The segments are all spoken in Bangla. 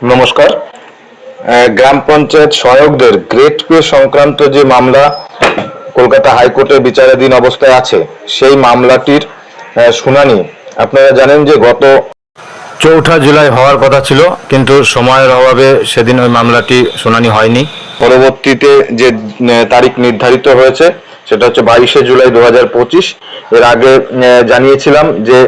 নমস্কার। গ্রাম পঞ্চায়েত সহায়কদের গ্রেড পে সংক্রান্ত যে মামলা কলকাতা হাইকোর্টের বিচারাধীন অবস্থায় আছে, সেই মামলাটির শুনানি আপনারা জানেন যে গত 4 জুলাই হওয়ার কথা ছিল, কিন্তু সময়ের অভাবে সেদিন ওই মামলাটি শুনানি হয়নি। পরবর্তীতে যে তারিখ নির্ধারিত হয়েছে সেটা হচ্ছে 22 জুলাই 2025। এর আগে জানিয়েছিলাম যে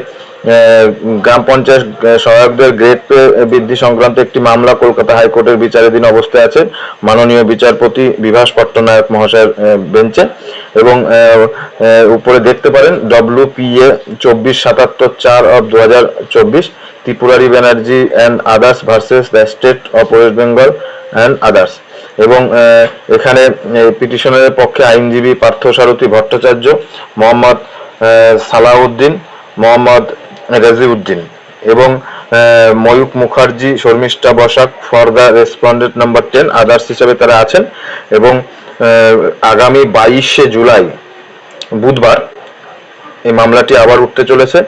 গ্রাম পঞ্চায়েত সহায়কদের গ্রেড পে বৃদ্ধি সংক্রান্ত একটি মামলা কলকাতা হাইকোর্টের বিচারাধীন অবস্থায় আছে মাননীয় বিচারপতি বিভাস পট্টনায়ক মহাশয়ের বেঞ্চে। এবং উপরে দেখতে পারেন WPA 2477/4 Tripurari Banerjee and others versus the state of West Bengal and others. এবং এখানে পিটিশনারের পক্ষে আইনজীবী পার্থসারথী ভট্টাচার্য, মোহাম্মদ সালাউদ্দিন, মোহাম্মদ রাজিউদ্দিন এবং Mayukh Mukherjee, Sharmishtha Basak for the respondent number 10 others হিসেবে তারা আছেন। এবং আগামী 22 জুলাই বুধবার এই মামলাটি আবার উঠতে চলেছে।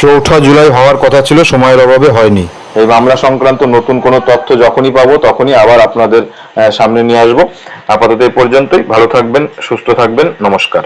4 জুলাই হওয়ার কথা ছিল, সময়ের অভাবে হয়নি। এই মামলা সংক্রান্ত নতুন কোনো তথ্য যখনই পাবো তখনই আবার আপনাদের সামনে নিয়ে আসবো। আপাতত এই পর্যন্তই। ভালো থাকবেন, সুস্থ থাকবেন। নমস্কার।